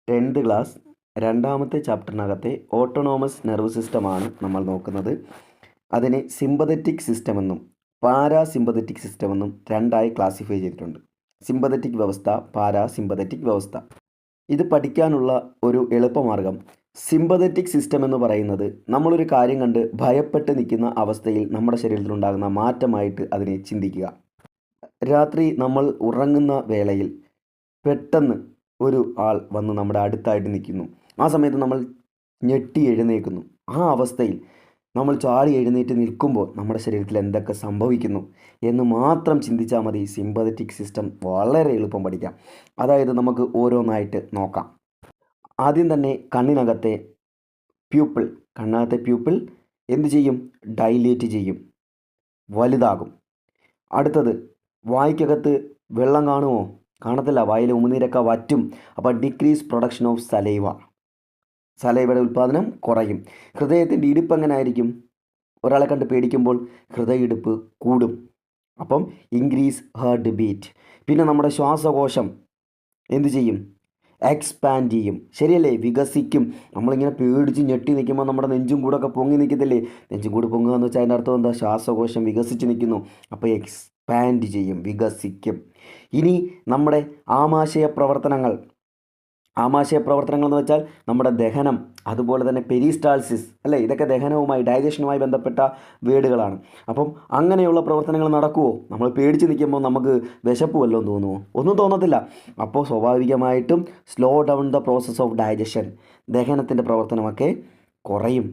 10th class രണ്ടാമത്തെ ചാപ്റ്ററിനകത്തെ autonomous nerve സിസ്റ്റമാണ് നമ്മൾ നോക്കുന്നത്. അതിനെ സിമ്പതറ്റിക് സിസ്റ്റം എന്നും പാരാസിമ്പതറ്റിക് സിസ്റ്റം എന്നും രണ്ടായി ക്ലാസിഫൈ ചെയ്തിട്ടുണ്ട്. സിമ്പതറ്റിക് വ്യവസ്ഥ, പാരാസിമ്പതറ്റിക് വ്യവസ്ഥ. ഇത് പഠിക്കാനുള്ള ഒരു എളുപ്പമാർഗം, സിമ്പതറ്റിക് സിസ്റ്റം എന്ന് പറയുന്നത് നമ്മളൊരു കാര്യം കണ്ട് ഭയപ്പെട്ട് നിൽക്കുന്ന അവസ്ഥയിൽ നമ്മുടെ ശരീരത്തിലുണ്ടാകുന്ന മാറ്റമായിട്ട് അതിനെ ചിന്തിക്കുക. രാത്രി നമ്മൾ ഉറങ്ങുന്ന വേളയിൽ പെട്ടെന്ന് ഒരു ആൾ വന്ന് നമ്മുടെ അടുത്തായിട്ട് നിൽക്കുന്നു. ആ സമയത്ത് നമ്മൾ ഞെട്ടി എഴുന്നേൽക്കുന്നു. ആ അവസ്ഥയിൽ നമ്മൾ ചാടി എഴുന്നേറ്റ് നിൽക്കുമ്പോൾ നമ്മുടെ ശരീരത്തിൽ എന്തൊക്കെ സംഭവിക്കുന്നു എന്ന് മാത്രം ചിന്തിച്ചാൽ മതി. സിമ്പതറ്റിക് സിസ്റ്റം വളരെ എളുപ്പം പഠിക്കാം. അതായത് നമുക്ക് ഓരോന്നായിട്ട് നോക്കാം. ആദ്യം തന്നെ കണ്ണിനകത്തെ പ്യൂപ്പിൾ എന്ത് ചെയ്യും? ഡൈലേറ്റ് ചെയ്യും, വലുതാകും. അടുത്തത്, വായ്ക്കകത്ത് വെള്ളം കാണുമോ? കാണത്തില്ല. വായിലെ ഉമിനീരൊക്കെ വറ്റും. അപ്പോൾ ഡിക്രീസ് പ്രൊഡക്ഷൻ ഓഫ് സലൈവയുടെ ഉൽപ്പാദനം കുറയും. ഹൃദയത്തിൻ്റെ ഇടിപ്പ് എങ്ങനെ ആയിരിക്കും? ഒരാളെ കണ്ട് പേടിക്കുമ്പോൾ ഹൃദയമിടിപ്പ് കൂടും. അപ്പം ഇൻക്രീസ് ഹാർട്ട് ബീറ്റ്. പിന്നെ നമ്മുടെ ശ്വാസകോശം എന്ത് ചെയ്യും? എക്സ്പാൻഡ് ചെയ്യും. ശരിയല്ലേ? വികസിക്കും. നമ്മളിങ്ങനെ പേടിച്ച് ഞെട്ടി നിൽക്കുമ്പോൾ നമ്മുടെ നെഞ്ചും കൂടൊക്കെ പൊങ്ങി നിൽക്കത്തില്ലേ? നെഞ്ചും കൂടി പൊങ്ങുക എന്ന് വെച്ചാൽ അതിൻ്റെ അർത്ഥം എന്താ? ശ്വാസകോശം വികസിച്ച് നിൽക്കുന്നു. അപ്പോൾ എക്സ്പാൻഡ് ചെയ്യും, വികസിക്കും. ഇനി നമ്മുടെ ആമാശയ പ്രവർത്തനങ്ങൾ എന്ന് വെച്ചാൽ നമ്മുടെ ദഹനം, അതുപോലെ തന്നെ പെരിസ്റ്റാൾസിസ്, അല്ലേ? ഇതൊക്കെ ദഹനവുമായി, ഡൈജഷനുമായി ബന്ധപ്പെട്ട വേർഡുകളാണ്. അപ്പം അങ്ങനെയുള്ള പ്രവർത്തനങ്ങൾ നടക്കുമോ? നമ്മൾ പേടിച്ച് നിൽക്കുമ്പോൾ നമുക്ക് വിശപ്പ് വല്ലതും തോന്നുമോ? ഒന്നും തോന്നത്തില്ല. അപ്പോൾ സ്വാഭാവികമായിട്ടും slow down the process of digestion, ദഹനത്തിൻ്റെ പ്രവർത്തനമൊക്കെ കുറയും.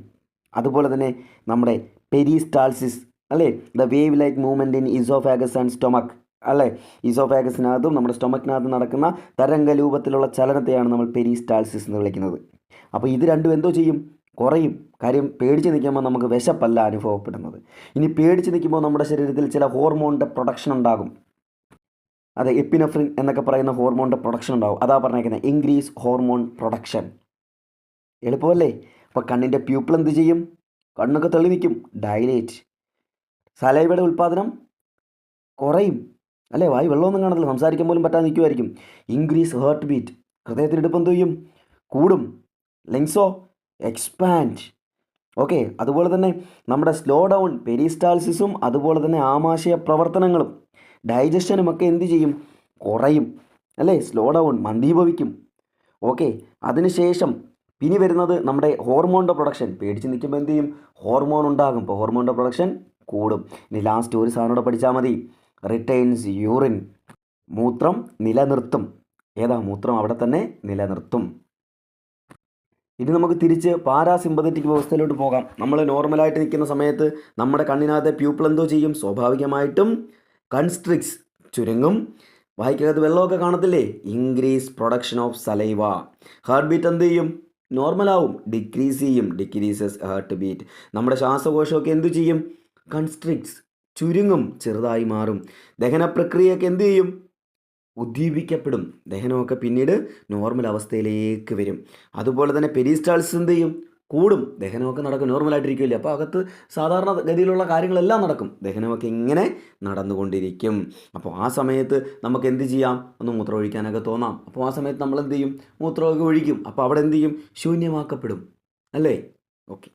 അതുപോലെ തന്നെ നമ്മുടെ പെരിസ്റ്റാൾസിസ്, അല്ലേ? The wave like movement in oesophagus and stomach, അല്ലേ? ഈസോഫാഗസിനകത്തും നമ്മുടെ സ്റ്റൊമക്കിനകത്തും നടക്കുന്ന തരംഗരൂപത്തിലുള്ള ചലനത്തെയാണ് നമ്മൾ പെരിസ്റ്റാൾസിസ് എന്ന് വിളിക്കുന്നത്. അപ്പോൾ ഇത് രണ്ടും എന്തോ ചെയ്യും? കുറയും. കാര്യം പേടിച്ച് നിൽക്കുമ്പോൾ നമുക്ക് വിശപ്പല്ല അനുഭവപ്പെടുന്നത്. ഇനി പേടിച്ച് നിൽക്കുമ്പോൾ നമ്മുടെ ശരീരത്തിൽ ചില ഹോർമോണിൻ്റെ പ്രൊഡക്ഷൻ ഉണ്ടാകും. അതെ, എപ്പിനെഫ്രിൻ എന്നൊക്കെ പറയുന്ന ഹോർമോണിൻ്റെ പ്രൊഡക്ഷൻ ഉണ്ടാകും. അതാ പറഞ്ഞേക്കുന്നത്, ഇൻക്രീസ് ഹോർമോൺ പ്രൊഡക്ഷൻ. എളുപ്പമല്ലേ? അപ്പോൾ കണ്ണിൻ്റെ പ്യൂപ്പിൾ എന്ത് ചെയ്യും? കണ്ണൊക്കെ തെളി നിൽക്കും, ഡൈലേറ്റ്. സലൈവയുടെ ഉൽപ്പാദനം കുറയും, അല്ലേ? വായി വെള്ളമൊന്നും കാണത്തില്ല, സംസാരിക്കാൻ പോലും പറ്റാതെ നിൽക്കുമായിരിക്കും. ഇൻക്രീസ് ഹാർട്ട് ബീറ്റ്, ഹൃദയത്തിനിടിപ്പ് എന്ത് ചെയ്യും? കൂടും. ലങ്സോ എക്സ്പാൻഡ്. ഓക്കെ. അതുപോലെ തന്നെ നമ്മുടെ സ്ലോ ഡൗൺ, പെരിസ്റ്റാൾസിസും അതുപോലെ തന്നെ ആമാശയ പ്രവർത്തനങ്ങളും ഡൈജഷനുമൊക്കെ എന്ത് ചെയ്യും? കുറയും, അല്ലേ? സ്ലോ ഡൗൺ, മന്ദീഭവിക്കും. ഓക്കെ. അതിനുശേഷം പിന്നെ വരുന്നത് നമ്മുടെ ഹോർമോണിൻ്റെ പ്രൊഡക്ഷൻ. പേടിച്ച് നിൽക്കുമ്പോൾ എന്ത് ചെയ്യും? ഹോർമോൺ ഉണ്ടാകും. അപ്പോൾ ഹോർമോണിൻ്റെ പ്രൊഡക്ഷൻ കൂടും. ഇനി ലാസ്റ്റ് ഒരു സാധനം കൂടെ പഠിച്ചാൽ മതി, റിട്ടൈൻസ് യൂറിൻ, മൂത്രം നിലനിർത്തും. ഏതാ? മൂത്രം അവിടെ തന്നെ നിലനിർത്തും. ഇനി നമുക്ക് തിരിച്ച് പാരാസിമ്പതറ്റിക് വ്യവസ്ഥയിലോട്ട് പോകാം. നമ്മൾ നോർമലായിട്ട് നിൽക്കുന്ന സമയത്ത് നമ്മുടെ കണ്ണിനകത്തെ പ്യൂപ്പിൾ എന്തോ ചെയ്യും? സ്വാഭാവികമായിട്ടും കൺസ്ട്രിക്സ്, ചുരുങ്ങും. വായിക്കകത്ത് വെള്ളമൊക്കെ കാണത്തില്ലേ? Increase production of saliva. Heartbeat എന്ത് ചെയ്യും? നോർമലാവും, ഡിക്രീസ് ചെയ്യും, ഡിക്രീസസ് ഹാർട്ട് ബീറ്റ്. നമ്മുടെ ശ്വാസകോശമൊക്കെ എന്തു ചെയ്യും? കൺസ്ട്രിക്ട്സ്, ചുരുങ്ങും, ചെറുതായി മാറും. ദഹന പ്രക്രിയയൊക്കെ എന്തു ചെയ്യും? ഉദ്ദീപിക്കപ്പെടും. ദഹനമൊക്കെ പിന്നീട് നോർമൽ അവസ്ഥയിലേക്ക് വരും. അതുപോലെ തന്നെ പെരിസ്റ്റാൾസിസ് എന്ത് ചെയ്യും? കൂടും. ദഹനമൊക്കെ നടക്കും, നോർമലായിട്ടിരിക്കില്ലേ? അപ്പോൾ അകത്ത് സാധാരണ ഗതിയിലുള്ള കാര്യങ്ങളെല്ലാം നടക്കും. ദഹനമൊക്കെ ഇങ്ങനെ നടന്നുകൊണ്ടിരിക്കും. അപ്പോൾ ആ സമയത്ത് നമുക്ക് എന്ത് ചെയ്യാം? ഒന്ന് മൂത്രം ഒഴിക്കാനൊക്കെ തോന്നാം. അപ്പോൾ ആ സമയത്ത് നമ്മൾ എന്ത് ചെയ്യും? മൂത്രമൊക്കെ ഒഴിക്കും. അപ്പോൾ അവിടെ എന്ത് ചെയ്യും? ശൂന്യമാക്കപ്പെടും, അല്ലേ? ഓക്കെ.